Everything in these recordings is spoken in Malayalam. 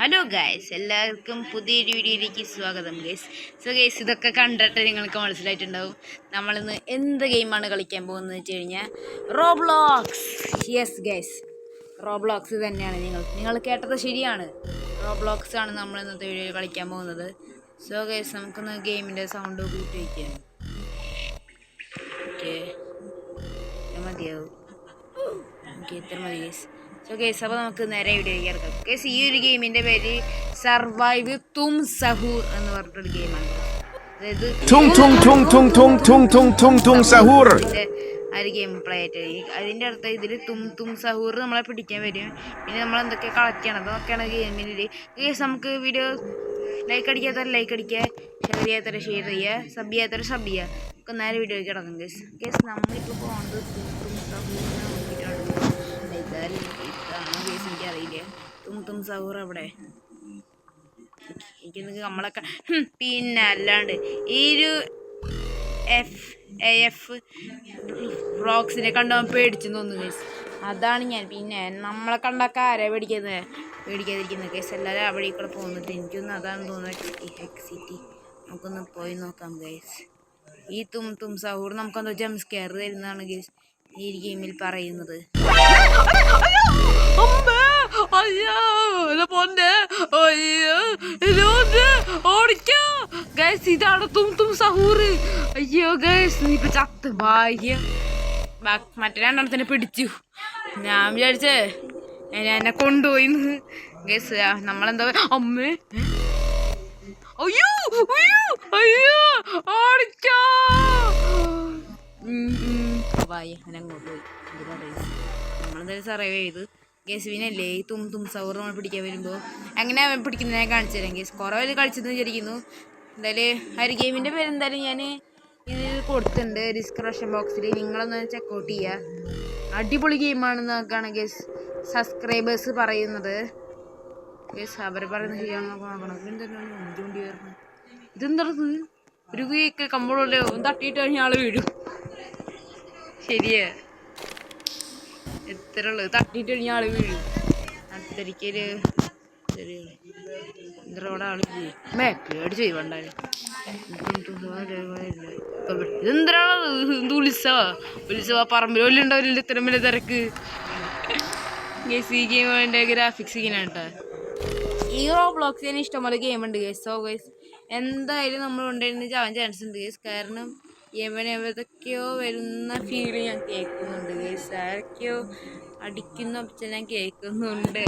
ഹലോ ഗൈസ്, എല്ലാവർക്കും പുതിയൊരു വീഡിയോയിലേക്ക് സ്വാഗതം ഗൈസ്. ഗൈസ്, ഇതൊക്കെ കണ്ടിട്ട് നിങ്ങൾക്ക് മനസ്സിലായിട്ടുണ്ടാവും നമ്മളിന്ന് എന്ത് ഗെയിമാണ് കളിക്കാൻ പോകുന്നത് വെച്ച് കഴിഞ്ഞാൽ റോബ്ലോക്സ്. യെസ് ഗൈസ്, റോബ്ലോക്സ് തന്നെയാണ്. നിങ്ങൾ കേട്ടത് ശരിയാണ്, റോബ്ലോക്സ് ആണ് നമ്മൾ ഇന്നത്തെ വീഡിയോയിൽ കളിക്കാൻ പോകുന്നത്. ഗൈസ്, നമുക്കൊന്ന് ഗെയിമിൻ്റെ സൗണ്ട് കൂട്ടി വയ്ക്കാം. ഓക്കെ, മതിയാവും. ഓക്കെ, ഇത്ര മതി ഗൈസ്. ഗൈസ്, അപ്പോൾ നമുക്ക് നേരെ വീഡിയോയിലേക്ക് ഇറക്കാം. ഗൈസ്, ഈ ഒരു ഗെയിമിൻ്റെ പേര് സർവൈവ് തും സഹൂർ എന്ന് പറഞ്ഞിട്ടൊരു ഗെയിമാണ്. അതായത് ആ ഒരു ഗെയിം പ്ലേ ആയിട്ട് അതിൻ്റെ അടുത്ത് ഇതിൽ തും സഹൂർ നമ്മളെ പിടിക്കാൻ വരും. പിന്നെ നമ്മൾ എന്തൊക്കെ കളക്ട് ചെയ്യണം അതൊക്കെയാണ് ഗെയിമിൻ്റെ. ഗൈസ്, നമുക്ക് വീഡിയോ ലൈക്ക് അടിക്കാത്തവരെ ലൈക്ക് അടിക്കുക, ഷെയർ ചെയ്യാത്തവരെ ഷെയർ ചെയ്യുക, സബ് ചെയ്യാത്തവരെ സബ് ചെയ്യുക. നമുക്ക് നേരെ വീഡിയോയ്ക്ക് കിടക്കും. ഗൈസ് നമ്മളിപ്പോൾ പോകുന്നത് തും സഹൂറിനെ നോക്കിയിട്ടാണ്. എനിക്കറിയില്ലേ തും സഹൂർ അവിടെ എനിക്ക് നമ്മളൊക്കെ പിന്നെ അല്ലാണ്ട് ഈ ഒരു എഫ് വ്ളോഗ്സിനെ കണ്ടാൽ പേടിച്ചു തോന്നുന്നു ഗൈസ്. അതാണ് ഞാൻ. പിന്നെ നമ്മളെ കണ്ടൊക്കെ ആരാ പേടിക്കാതിരിക്കുന്നത് ഗൈസ്. എല്ലാവരും അവിടെ കൂടെ പോകുന്നത്. എനിക്കൊന്നും അതാണ് തോന്നുന്നത് എക്സിറ്റി. നമുക്കൊന്ന് പോയി നോക്കാം ഗൈസ്. ഈ തും സഹൂർ നമുക്കെന്തോ ജംപ് സ്കെയർ തരുന്നതാണ് ഗൈസ് ഈ ഗെയിമിൽ പറയുന്നത്. ഇതാണ് തും സഹൂർ. അയ്യോ ഗൈസ്, നീ ഇപ്പൊ ചത്ത് ഭാഗ്യ. മറ്റേ രണ്ടെണ്ണത്തിനെ പിടിച്ചു. ഞാൻ വിചാരിച്ചേ എന്നെ കൊണ്ടുപോയിന്ന് ഗൈസ്. നമ്മളെന്താ അമ്മേ, അയ്യോ അയ്യോ ഓടിക്കോ. അങ്ങോട്ട് പോയി. നമ്മളെന്തായാലും സർവൈവ് ചെയ്ത് ഗേസ്. പിന്നല്ലേ ഈ തും സഹൂർ നമ്മൾ പിടിക്കാൻ വരുമ്പോൾ എങ്ങനെ പിടിക്കുന്നത് ഞാൻ കാണിച്ചു തരാം ഗേസ്. കുറേ പേര് കളിച്ചെന്ന് വിചാരിക്കുന്നു. എന്തായാലും ആ ഒരു ഗെയിമിൻ്റെ പേര് എന്തായാലും ഞാൻ ഇത് കൊടുത്തിട്ടുണ്ട് ഡിസ്ക്രിപ്ഷൻ ബോക്സിൽ. നിങ്ങളൊന്ന് ചെക്കൗട്ട് ചെയ്യുക. അടിപൊളി ഗെയിമാണെന്നൊക്കെയാണ് ഗേസ് സബ്സ്ക്രൈബേഴ്സ് പറയുന്നത്. ഗേസ് അവർ പറയുന്നത് ശരിയാണെന്ന് നോക്കണം. ഇതെന്താണ് മുഞ്ചോണ്ടി വരുന്നത്? ഇതെന്താണ് ഒരു വീക്ക് കമ്പോളല്ലേ തട്ടിയിട്ട് കഴിഞ്ഞാൽ ആൾ വീഴും. ശരിയാ, എത്ര ഉള്ളത് തട്ടിയിട്ട് കഴിഞ്ഞാൽ ആൾ വീഴും. അത്രയ്ക്കൊരു ഇവിടെ ആൾ പേടിച്ചു പോയി പണ്ടാല്. ഇതെന്താണ് ഉത്സവ പറമ്പിൽ വല്ല ഉണ്ടാവില്ല ഇത്രയും വലിയ തിരക്ക്. ഈ ഗെയിമിൻ്റെ ഗ്രാഫിക്സ് ഇങ്ങനെയാണ് കേട്ടോ. ഈ റോബ്ലോക്സ് തന്നെ ഇഷ്ടംപോലെ ഗെയിമുണ്ട് ഗൈസ്. സോ ഗൈസ്, എന്തായാലും നമ്മൾ ഉണ്ടായിരുന്ന ചാവാൻ ചാൻസ് ഉണ്ട് ഗൈസ്. കാരണം എവിടെയൊക്കെയോ വരുന്ന ഫീല് ഞാൻ കേൾക്കുന്നുണ്ട് ഗൈസ്. ആരൊക്കെയോ അടിക്കുന്ന ഒച്ച ഞാൻ കേൾക്കുന്നുണ്ട്.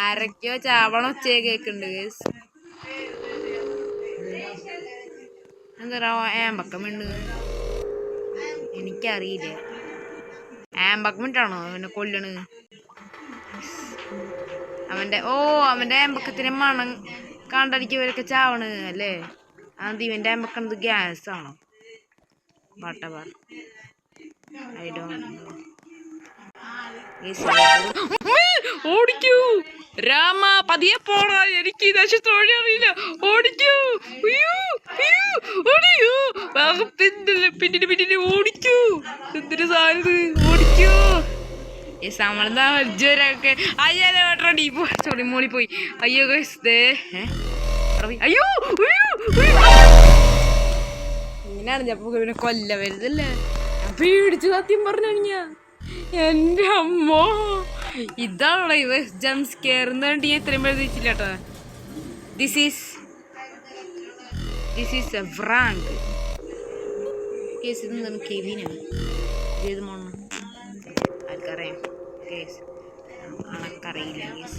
ആരൊക്കെയോ ചാവണ ഒച്ച കേൾക്കുന്നുണ്ട് ഗൈസ്. എന്താ ആമ്പക്കമുണ്ട്, എനിക്കറിയില്ല. ആമ്പക്കമിട്ടാണോ അവനെ കൊല്ലണ്? അവൻ്റെ ആമ്പക്കത്തിന് മണം കണ്ടടിക്കവരൊക്കെ ചാവണ് അല്ലേ? അത് ഇവൻ്റെ ആമ്പക്കണത് ഗ്യാസാണോ? Whatever I don't know. ഓടിക്കൂ രാമ, പതിയെ പോണ. എനിക്ക് തൊഴി അറിയില്ല. ഓടിക്കൂ, പിന്നിന് ഓടിക്കൂ. എന്തൊരു സാധനം, ഓടിക്കൂ. നമ്മളെന്താ വജ്ജൊരൊക്കെ അയ്യാലോട്ടടി സോറി മോളി പോയി. അയ്യോ ഗൈസ്, അയ്യോ ഇങ്ങനെയാണ് ഞാൻ പിന്നെ കൊല്ല വരുതല്ലേ. പേടിച്ചു സത്യം പറഞ്ഞു കഴിഞ്ഞാ. എൻ്റെ അമ്മോ, ഇതാണോ ഇവ ജംപ് സ്കെയർ എന്ന് പറഞ്ഞിട്ട് ഞാൻ ഇത്രയും പ്രതീക്ഷിച്ചില്ല കേട്ടോ. This is A Frank case. ഇത് എന്താണ് കെവിനാണ് ഏത് മോണ് ആർക്കറിയാം കേസ്? അണക്കറിയില്ല കേസ്.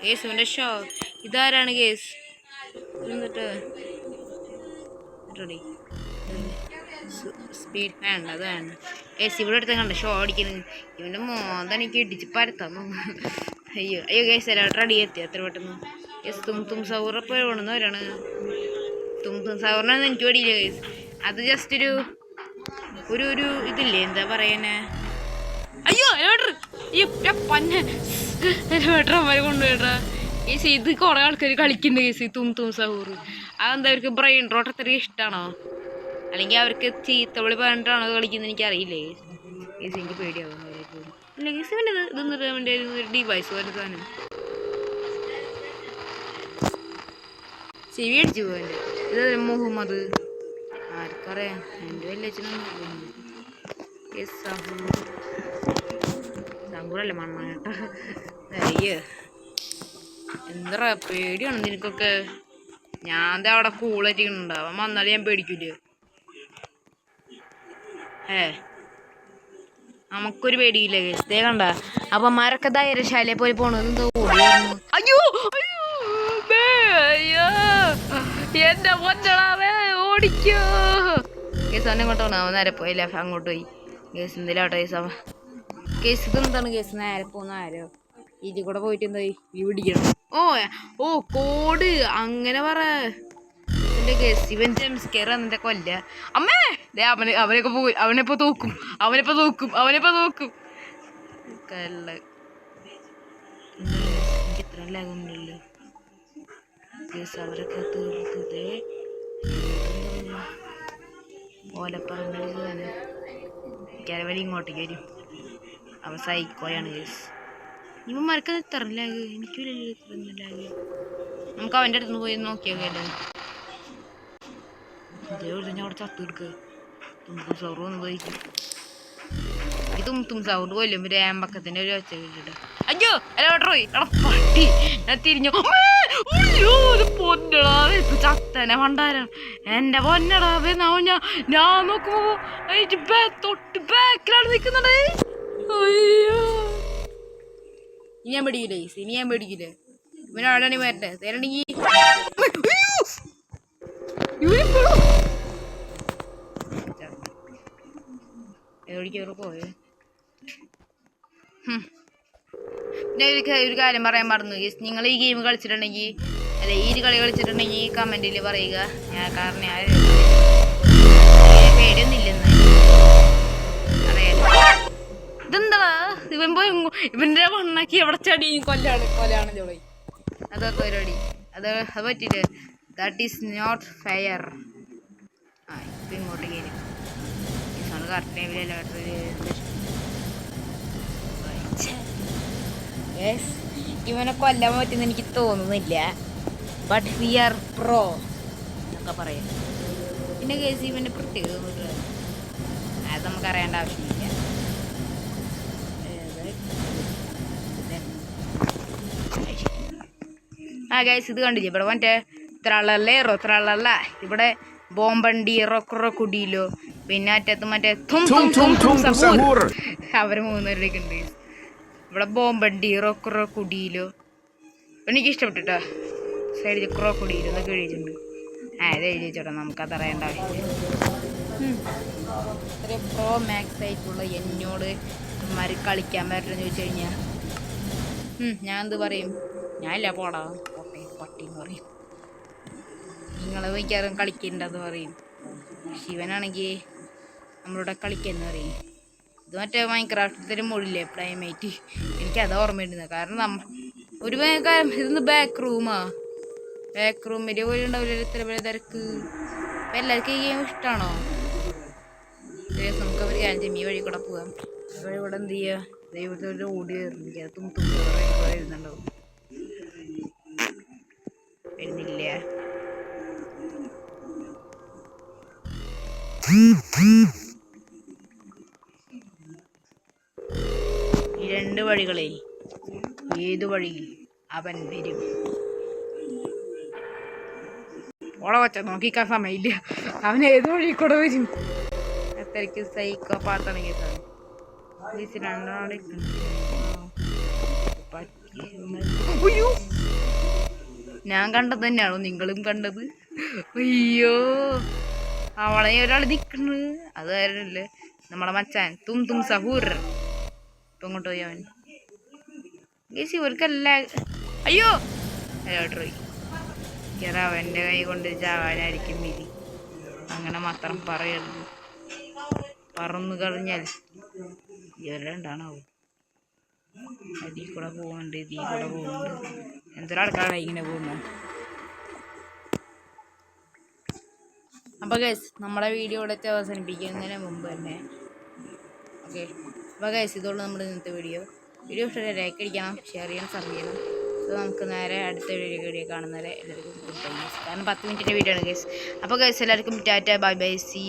കേസുവിൻ്റെ ഷോ ഇതാരാണ് കേസ്? എന്നിട്ട് സ്പീഡ് വേണ്ട, അത് വേണ്ട കേസ്. ഇവിടെ അടുത്ത് കണ്ട ഷോ അടിക്കുന്നത് ഇവൻ്റെ മോന്താണ്. എനിക്ക് ഇടിച്ച് പരത്താൻ അയ്യോ കേസ്. എല്ലാവരും റെഡി എത്തി എത്ര പെട്ടെന്ന് കേസ്. തും സഹൂർ ഇപ്പോൾ വേണമെന്നവരാണ്. തും സഹൂറിനൊന്നും എനിക്ക് പേടിയില്ല കേസ്. അത് ജസ്റ്റ് ഒരു ഇതില്ലേ, എന്താ പറയാനെ. അയ്യോ പന്നേട്ടന്മാരെ കൊണ്ടുപോയിട്ടാ കേസ്. ഇത് കുറേ ആൾക്കാർ കളിക്കുന്നുണ്ട് കേസ് തും സഹൂർ. അതെന്താ അവർക്ക് ബ്രെയിൻ റോട്ട് അത്രയും ഇഷ്ടമാണോ, അല്ലെങ്കിൽ അവർക്ക് ചീത്തവിളി പറഞ്ഞിട്ടാണോ കളിക്കുന്നത് എനിക്കറിയില്ലേ കേസ്. എനിക്ക് പേടിയാവും. ഇല്ല കേസ്, ഇവൻ്റെ ഇതൊന്നും അവൻ്റെ ഒരു ഡിവൈസ് പോലെ സാധനം. ചെവി അടിച്ചു പോകല്ലേ. ഇത് മുഹമ്മദ് ആർക്കറിയാം, എൻ്റെ വല്യച്ഛനൊന്നും സമ്പൂറല്ലേ മണ്ണ കേട്ടോ. അയ്യോ എന്താ പേടിയാണ് നിനക്കൊക്കെ. ഞാൻ അവിടെ കൂളായിട്ടിരിക്കുന്നുണ്ട്. അവൻ വന്നാലും ഞാൻ പേടിക്കില്ല. നമുക്കൊരു പേടിയില്ല കേസ്. ദേ കണ്ട അപ്പൊ മരൊക്കെ ധൈര്യശാലയെ പോയി പോണത് എന്തോ ഓടിയായിരുന്നു. അയ്യോ അയ്യോ എന്റെ പൊന്നടാവേ ഓടിക്കോ കേസ്. അവനെ ഇങ്ങോട്ട് പോണ. അവൻ നേരെ പോയില്ല, അങ്ങോട്ട് പോയി കേസ്. എന്തിലാവട്ടെ കേസ്. അവൻ കേസ് ഇതെന്താണ് കേസ്. നേരെ പോന്ന ആരോ ഇതിൽ കൂടെ പോയിട്ട് എന്തായി ഈ പിടിക്കണം. ഓ കോഡ് അങ്ങനെ പറ. എന്റെ കേസ് ഇവൻ ജംസ്കെയർ എന്നിട്ട് കൊല്ല. അമ്മേ അവനൊക്കെ പോയി. അവനെപ്പോ തോക്കും കള്ള. എനിക്ക് ഇത്ര ലാഗൊന്നുമില്ലല്ലോ കേസ്. അവരൊക്കെ തീർത്തതേ ഓലപ്പറമ്പ് കരവലി ഇങ്ങോട്ടേക്ക് വരും. അവൻ സൈക്കോയാണ് കേസ്. ഇവന്മാർക്ക് ഇത്ര ലാഗ്. എനിക്കില്ലല്ലോ ഇത്രയൊന്നും ലാഗ്. നമുക്ക് അവൻ്റെ അടുത്ത് പോയി നോക്കിയാൽ ഞാൻ അവിടെ ചത്തു എടുക്കുക. തുമ്പും സൗറ് വന്ന് പോയിരിക്കും. ഈ തുമ്പും സൗറ് കൊല്ലും രേമ്പക്കത്തിൻ്റെ ഒരു ഒച്ച കേട്ടിട്ട്. അയ്യോ അല്ലോട്ടോ പോയി. എടാ പട്ടി ഞാൻ തിരിഞ്ഞു. പൊന്നടാവേ ചത്തനെ പണ്ടാരം. എൻ്റെ പൊന്നടാവേ ഞാൻ നോക്കുമ്പോ തൊട്ട് ബാക്കിലാണ് നിൽക്കുന്നത്. അയ്യോ ഇനി ഞാൻ പേടിക്കില്ലേ. ഇനി ഞാൻ പേടിക്കില്ലേ. ഇവനാടാണി വരട്ടെ തരണെങ്കിൽ എവിടേക്ക് പോയേ. പിന്നെ ഒരു കാര്യം പറയാൻ മറന്നു. നിങ്ങൾ ഈ ഗെയിം കളിച്ചിട്ടുണ്ടെങ്കിൽ അല്ല ഈ കളി കളിച്ചിട്ടുണ്ടെങ്കിൽ കമൻറ്റിൽ പറയുക. ഞാൻ കാരണം ഞാൻ പേടിയൊന്നുമില്ലെന്ന് അറിയാലോ. ഇതെന്താ ഇവൻ പോയി ഇവൻ്റെ മണ്ണാക്കി എവിടെ ചടി കൊല്ലാണ് ചോളി. അതൊക്കെ പരിപാടി. അത് പറ്റില്ല. That is not fair. ഇപ്പം ഇങ്ങോട്ട് കയറി കറക്റ്റ് ടൈമിലല്ല. ഇവനെ കൊല്ലാൻ പറ്റുമെന്ന് എനിക്ക് തോന്നുന്നില്ല. ബട്ട് വി ആർ പ്രോ എന്നൊക്കെ പറയാം. പിന്നെ കേസ് ഇവൻ്റെ പ്രത്യേകത അത് നമുക്ക് അറിയേണ്ട ആവശ്യമില്ല. ഗൈസ് ഇത് കണ്ടില്ലേ ഇവിടെ മറ്റേ ത്രളല്ല ഇവിടെ ബോംബണ്ടി റൊക്കുടിയിലോ പിന്നെ അറ്റത്ത് മറ്റേ അവര് മൂന്നുപേരുടെയൊക്കെ ഉണ്ട് ഇവിടെ. ബോംബണ്ടി റൊക്കുടിയിലോ എനിക്ക് ഇഷ്ടപ്പെട്ടിട്ടോ. സൈഡിൽ ക്രോക്കുടിയിലോ എന്നൊക്കെ എഴുതിയിട്ടുണ്ട്. ഇത് എഴുതി വെച്ചോട്ടെ, നമുക്കത് അറിയേണ്ട ആവശ്യമില്ല. ഇത്ര പ്രോ മാക്സ് ആയിട്ടുള്ള എന്നോട് ഇമാര് കളിക്കാൻ പറ്റുമെന്ന് ചോദിച്ചു കഴിഞ്ഞാൽ ഞാൻ എന്ത് പറയും? ഞാനില്ല പോടാ പട്ടി എന്ന് പറയും. നിങ്ങൾ മിക്കവാറും കളിക്കണ്ടെന്ന് പറയും. ശിവനാണെങ്കിൽ നമ്മളിവിടെ കളിക്കാന്ന് പറയും. ഇത് മറ്റേ മൈൻക്രാഫ്റ്റിൻ്റെ മുകളിലെ പ്രൈമേറ്റ് എനിക്കത് ഓർമ്മയുണ്ടായിരുന്നത്. കാരണം ഇതൊന്ന് ബാക്ക് റൂമിൽ പോലും ഉണ്ടാവില്ല ഇത്ര വലിയ തിരക്ക്. അപ്പം എല്ലാവർക്കും ഈ ഗെയിം ഇഷ്ടമാണോ? നമുക്ക് അവർ കാര്യം ഈ വഴി കൂടെ പോകാം. ഇവിടെ എന്ത് ചെയ്യുക? ദൈവത്തിൽ ഒരു ഓടി വരുന്നില്ല. വരുന്നുണ്ടാവും. വരുന്നില്ല. ഈ രണ്ട് വഴികളിൽ ഏതു വഴി അവൻ വരും? ഓളെ വച്ച നോക്കിക്കാൻ സമയമില്ല. അവൻ ഏത് വഴി കൂടെ വരും? അത്രയ്ക്ക് സൈക്കോ പാത്താണെങ്കിൽ ഞാൻ കണ്ടത് തന്നെയാണോ നിങ്ങളും കണ്ടത്? അയ്യോ അവളെ ഒരാൾ നിൽക്കുന്നു. അത് കാര്യമല്ലേ നമ്മളെ മച്ചാൻ തും സഹൂർ. ഇപ്പം ഇങ്ങോട്ട് പോയി അവൻ ഗേസി ഇവർക്കല്ല. അയ്യോ പോയി അവൻ്റെ കൈ കൊണ്ട് ചാവാനായിരിക്കും വിധി. അങ്ങനെ മാത്രം പറയരുത്. പറന്നു കഴിഞ്ഞാൽ ഇവരുണ്ടാണാവും. അതിൽ കൂടെ പോകുന്നുണ്ട്, ഇതിൽ കൂടെ പോകുന്നുണ്ട്. എന്തൊരാൾക്കാണ് ഇങ്ങനെ പോകുന്നത്. അപ്പോൾ ഗൈസ് നമ്മുടെ വീഡിയോ ഇവിടെ അവസാനിപ്പിക്കുന്നതിന് മുമ്പ് തന്നെ ഓക്കെ. അപ്പോൾ ഗൈസ് ഇതുള്ള നമ്മുടെ ഇന്നത്തെ വീഡിയോ ഇഷ്ടമായി ലൈക്ക് അടിക്കണം, ഷെയർ ചെയ്യണം, സബ് ചെയ്യണം. സോ നമുക്ക് നേരെ അടുത്ത വീഡിയോ കാണുന്നവരെ എല്ലാവർക്കും ഗുഡ് ബൈ ഗൈസ്. കാരണം 10 മിനിറ്റിൻ്റെ വീഡിയോ ആണ് ഗൈസ്. അപ്പോൾ ഗൈസ് എല്ലാവർക്കും ടാറ്റ ബൈ ബൈ സി.